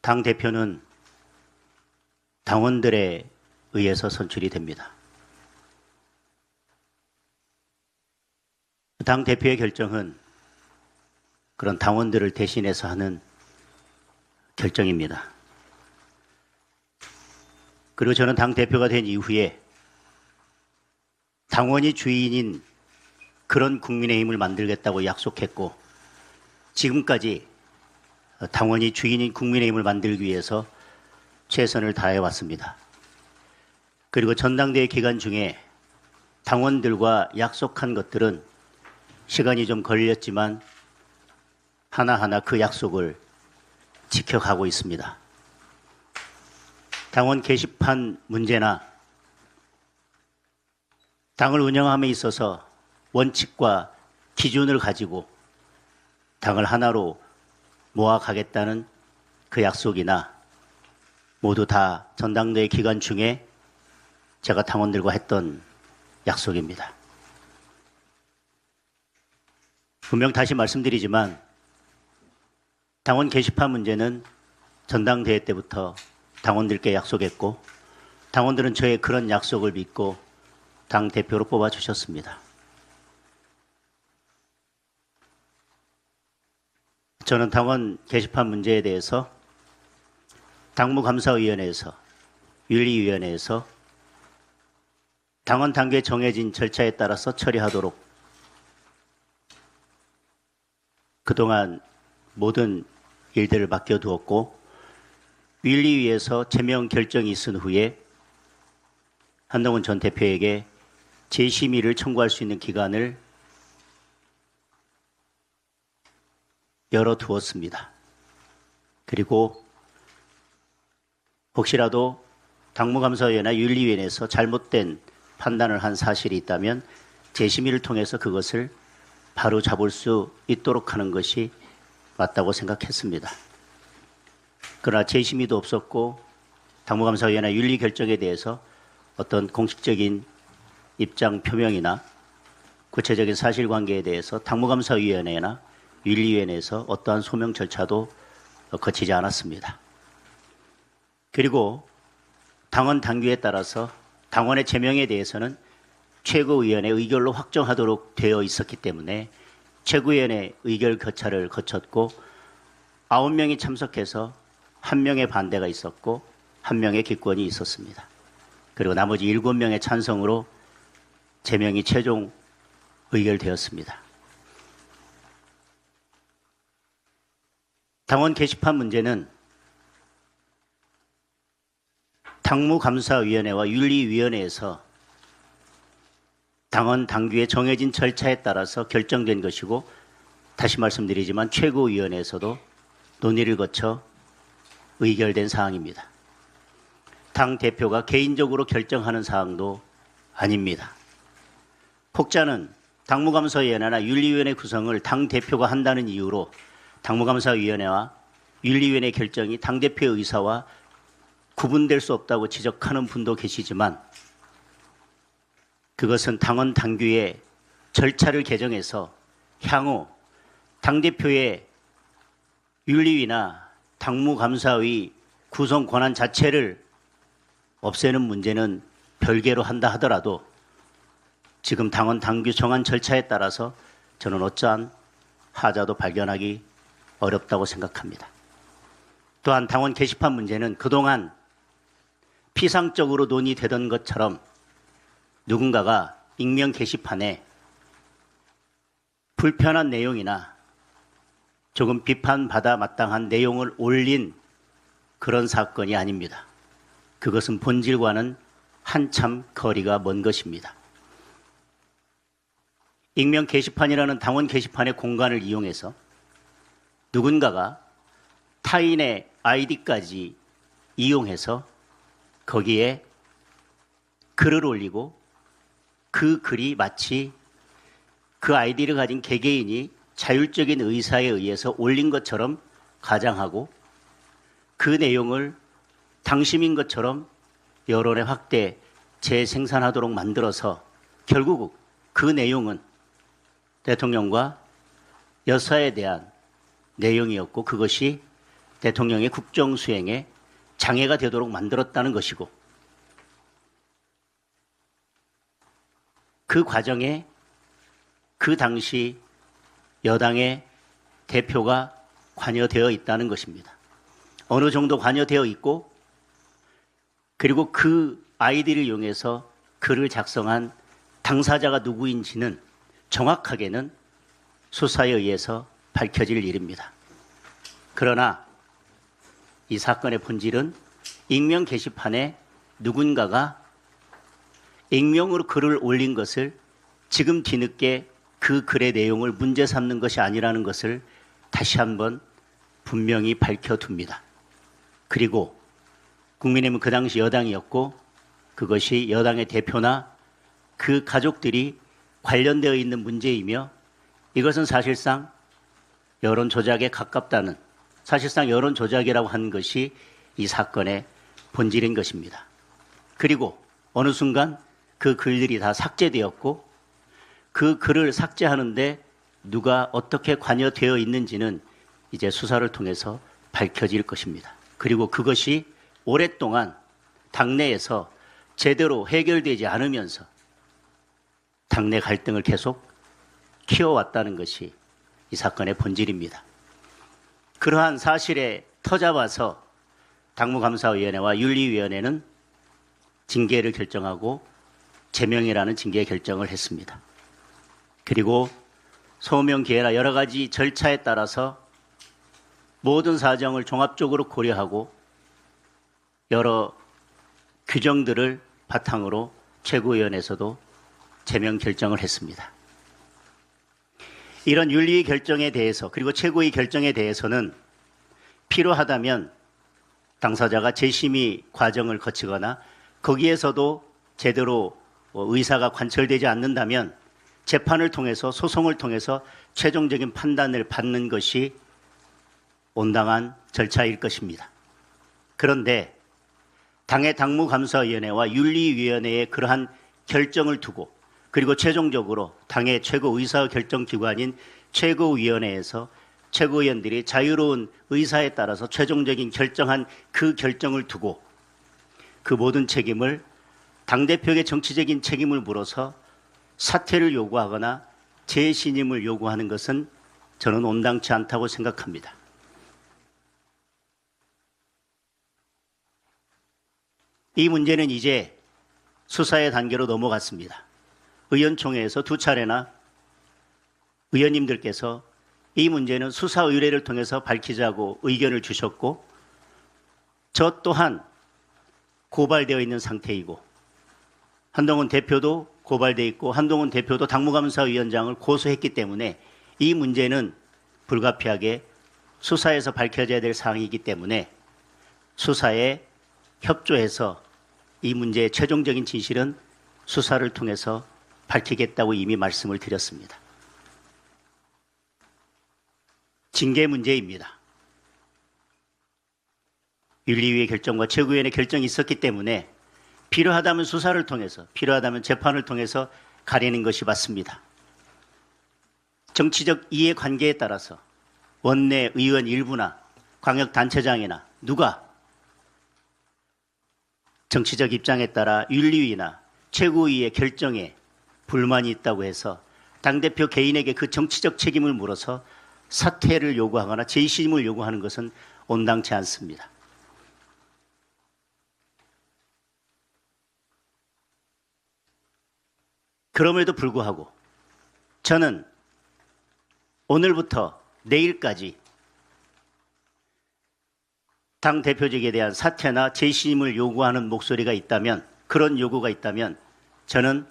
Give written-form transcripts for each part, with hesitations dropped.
당대표는 당원들에 의해서 선출이 됩니다. 당대표의 결정은 그런 당원들을 대신해서 하는 결정입니다. 그리고 저는 당대표가 된 이후에 당원이 주인인 그런 국민의힘을 만들겠다고 약속했고, 지금까지 당원이 주인인 국민의힘을 만들기 위해서 최선을 다해왔습니다. 그리고 전당대회 기간 중에 당원들과 약속한 것들은 시간이 좀 걸렸지만 하나하나 그 약속을 지켜가고 있습니다. 당원 게시판 문제나 당을 운영함에 있어서 원칙과 기준을 가지고 당을 하나로 모아가겠다는 그 약속이나 모두 다 전당대회 기간 중에 제가 당원들과 했던 약속입니다. 분명 다시 말씀드리지만 당원 게시판 문제는 전당대회 때부터 당원들께 약속했고, 당원들은 저의 그런 약속을 믿고 당대표로 뽑아주셨습니다. 저는 당원 게시판 문제에 대해서 당무감사위원회에서, 윤리위원회에서 당원 당규에 정해진 절차에 따라서 처리하도록 그동안 모든 일들을 맡겨두었고, 윤리위에서 제명 결정이 있은 후에 한동훈 전 대표에게 재심의를 청구할 수 있는 기간을 열어두었습니다. 그리고 혹시라도 당무감사위원회나 윤리위원회에서 잘못된 판단을 한 사실이 있다면 재심의를 통해서 그것을 바로 잡을 수 있도록 하는 것이 맞다고 생각했습니다. 그러나 재심의도 없었고 당무감사위원회 윤리 결정에 대해서 어떤 공식적인 입장 표명이나 구체적인 사실관계에 대해서 당무감사위원회나 윤리위원회에서 어떠한 소명 절차도 거치지 않았습니다. 그리고 당원 당규에 따라서 당원의 제명에 대해서는 최고위원회 의결로 확정하도록 되어 있었기 때문에 최고위원회 의결 절차를 거쳤고, 9명이 참석해서 1명의 반대가 있었고 1명의 기권이 있었습니다. 그리고 나머지 7명의 찬성으로 제명이 최종 의결되었습니다. 당원 게시판 문제는 당무감사위원회와 윤리위원회에서 당원 당규에 정해진 절차에 따라서 결정된 것이고, 다시 말씀드리지만 최고위원회에서도 논의를 거쳐 의결된 사항입니다. 당 대표가 개인적으로 결정하는 사항도 아닙니다. 혹자는 당무감사위원회나 윤리위원회 구성을 당 대표가 한다는 이유로 당무감사위원회와 윤리위원회 결정이 당 대표의 의사와 구분될 수 없다고 지적하는 분도 계시지만, 그것은 당원 당규의 절차를 개정해서 향후 당대표의 윤리위나 당무감사위 구성 권한 자체를 없애는 문제는 별개로 한다 하더라도 지금 당원 당규 정한 절차에 따라서 저는 어떠한 하자도 발견하기 어렵다고 생각합니다. 또한 당원 게시판 문제는 그동안 피상적으로 논의되던 것처럼 누군가가 익명 게시판에 불편한 내용이나 조금 비판받아 마땅한 내용을 올린 그런 사건이 아닙니다. 그것은 본질과는 한참 거리가 먼 것입니다. 익명 게시판이라는 당원 게시판의 공간을 이용해서 누군가가 타인의 아이디까지 이용해서 거기에 글을 올리고, 그 글이 마치 그 아이디를 가진 개개인이 자율적인 의사에 의해서 올린 것처럼 가장하고, 그 내용을 당심인 것처럼 여론의 확대, 재생산하도록 만들어서 결국 그 내용은 대통령과 여사에 대한 내용이었고, 그것이 대통령의 국정 수행에 장애가 되도록 만들었다는 것이고, 그 과정에 그 당시 여당의 대표가 관여되어 있다는 것입니다. 어느 정도 관여되어 있고, 그리고 그 아이디를 이용해서 글을 작성한 당사자가 누구인지는 정확하게는 수사에 의해서 밝혀질 일입니다. 그러나 이 사건의 본질은 익명 게시판에 누군가가 익명으로 글을 올린 것을 지금 뒤늦게 그 글의 내용을 문제 삼는 것이 아니라는 것을 다시 한번 분명히 밝혀둡니다. 그리고 국민의힘은 그 당시 여당이었고, 그것이 여당의 대표나 그 가족들이 관련되어 있는 문제이며, 이것은 사실상 여론 조작에 가깝다는, 사실상 여론 조작이라고 하는 것이 이 사건의 본질인 것입니다. 그리고 어느 순간 그 글들이 다 삭제되었고, 그 글을 삭제하는데 누가 어떻게 관여되어 있는지는 이제 수사를 통해서 밝혀질 것입니다. 그리고 그것이 오랫동안 당내에서 제대로 해결되지 않으면서 당내 갈등을 계속 키워왔다는 것이 이 사건의 본질입니다. 그러한 사실에 터잡아서 당무감사위원회와 윤리위원회는 징계를 결정하고 제명이라는 징계 결정을 했습니다. 그리고 소명 기회나 여러 가지 절차에 따라서 모든 사정을 종합적으로 고려하고 여러 규정들을 바탕으로 최고위원회에서도 제명 결정을 했습니다. 이런 윤리 결정에 대해서, 그리고 최고위 결정에 대해서는 필요하다면 당사자가 재심의 과정을 거치거나 거기에서도 제대로 의사가 관철되지 않는다면 재판을 통해서, 소송을 통해서 최종적인 판단을 받는 것이 온당한 절차일 것입니다. 그런데 당의 당무감사위원회와 윤리위원회의 그러한 결정을 두고, 그리고 최종적으로 당의 최고 의사결정기관인 최고위원회에서 최고위원들이 자유로운 의사에 따라서 최종적인 결정한 그 결정을 두고 그 모든 책임을 당대표에게 정치적인 책임을 물어서 사퇴를 요구하거나 재신임을 요구하는 것은 저는 온당치 않다고 생각합니다. 이 문제는 이제 수사의 단계로 넘어갔습니다. 의원총회에서 두 차례나 의원님들께서 이 문제는 수사 의뢰를 통해서 밝히자고 의견을 주셨고, 저 또한 고발되어 있는 상태이고, 한동훈 대표도 고발되어 있고, 한동훈 대표도 당무감사위원장을 고소했기 때문에 이 문제는 불가피하게 수사에서 밝혀져야 될 사항이기 때문에 수사에 협조해서 이 문제의 최종적인 진실은 수사를 통해서 밝히겠다고 이미 말씀을 드렸습니다. 징계 문제입니다. 윤리위의 결정과 최고위원회 결정이 있었기 때문에 필요하다면 수사를 통해서, 필요하다면 재판을 통해서 가리는 것이 맞습니다. 정치적 이해관계에 따라서 원내 의원 일부나 광역단체장이나 누가 정치적 입장에 따라 윤리위나 최고위의 결정에 불만이 있다고 해서 당대표 개인에게 그 정치적 책임을 물어서 사퇴를 요구하거나 재심을 요구하는 것은 온당치 않습니다. 그럼에도 불구하고 저는 오늘부터 내일까지 당 대표직에 대한 사퇴나 재심을 요구하는 목소리가 있다면, 그런 요구가 있다면 저는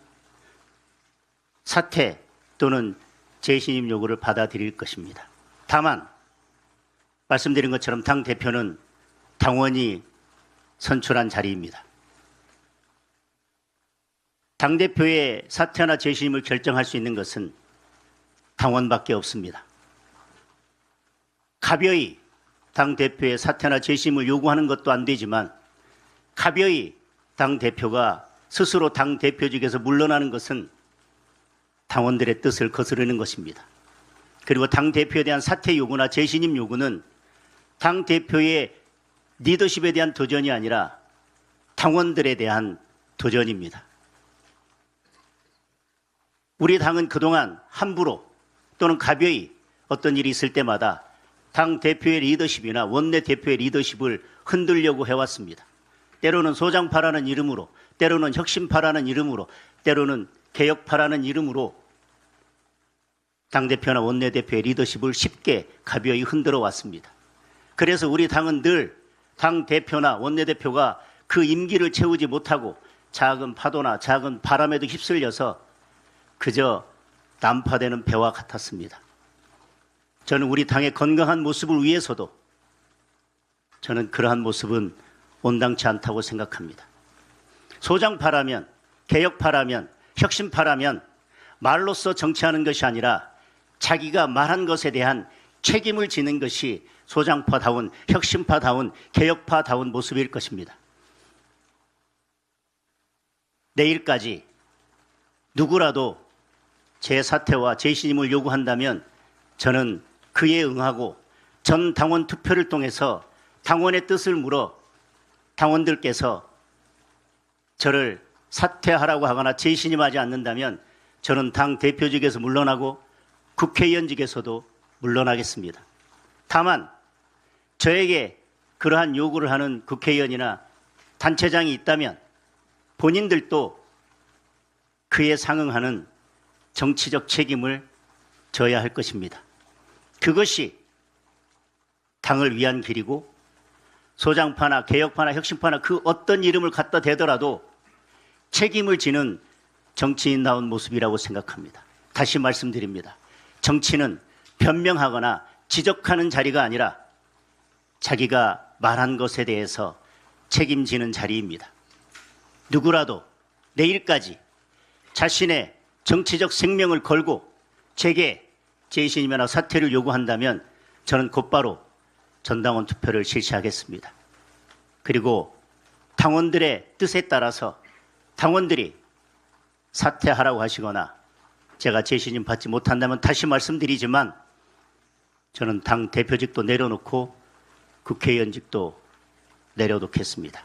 사퇴 또는 재신임 요구를 받아들일 것입니다. 다만 말씀드린 것처럼 당 대표는 당원이 선출한 자리입니다. 당 대표의 사퇴나 재신임을 결정할 수 있는 것은 당원밖에 없습니다. 가벼이 당 대표의 사퇴나 재심을 요구하는 것도 안 되지만 가벼이 당 대표가 스스로 당 대표직에서 물러나는 것은 당원들의 뜻을 거스르는 것입니다. 그리고 당 대표에 대한 사퇴 요구나 재신임 요구는 당 대표의 리더십에 대한 도전이 아니라 당원들에 대한 도전입니다. 우리 당은 그동안 함부로 또는 가벼이 어떤 일이 있을 때마다 당 대표의 리더십이나 원내대표의 리더십을 흔들려고 해왔습니다. 때로는 소장파라는 이름으로, 때로는 혁신파라는 이름으로, 때로는 개혁파라는 이름으로 당대표나 원내대표의 리더십을 쉽게 가벼이 흔들어 왔습니다. 그래서 우리 당은 늘 당대표나 원내대표가 그 임기를 채우지 못하고 작은 파도나 작은 바람에도 휩쓸려서 그저 난파되는 배와 같았습니다. 저는 우리 당의 건강한 모습을 위해서도 저는 그러한 모습은 온당치 않다고 생각합니다. 소장파라면, 개혁파라면, 혁신파라면 말로써 정치하는 것이 아니라 자기가 말한 것에 대한 책임을 지는 것이 소장파다운, 혁신파다운, 개혁파다운 모습일 것입니다. 내일까지 누구라도 제 사퇴와 재신임을 요구한다면 저는 그에 응하고 전 당원 투표를 통해서 당원의 뜻을 물어 당원들께서 저를 사퇴하라고 하거나 재신임하지 않는다면 저는 당 대표직에서 물러나고 국회의원직에서도 물러나겠습니다. 다만 저에게 그러한 요구를 하는 국회의원이나 단체장이 있다면 본인들도 그에 상응하는 정치적 책임을 져야 할 것입니다. 그것이 당을 위한 길이고 소장파나 개혁파나 혁신파나 그 어떤 이름을 갖다 대더라도 책임을 지는 정치인다운 모습이라고 생각합니다. 다시 말씀드립니다. 정치는 변명하거나 지적하는 자리가 아니라 자기가 말한 것에 대해서 책임지는 자리입니다. 누구라도 내일까지 자신의 정치적 생명을 걸고 제게 재신임이나 사퇴를 요구한다면 저는 곧바로 전당원 투표를 실시하겠습니다. 그리고 당원들의 뜻에 따라서 당원들이 사퇴하라고 하시거나 제가 재신임 받지 못한다면 다시 말씀드리지만 저는 당 대표직도 내려놓고 국회의원직도 내려놓겠습니다.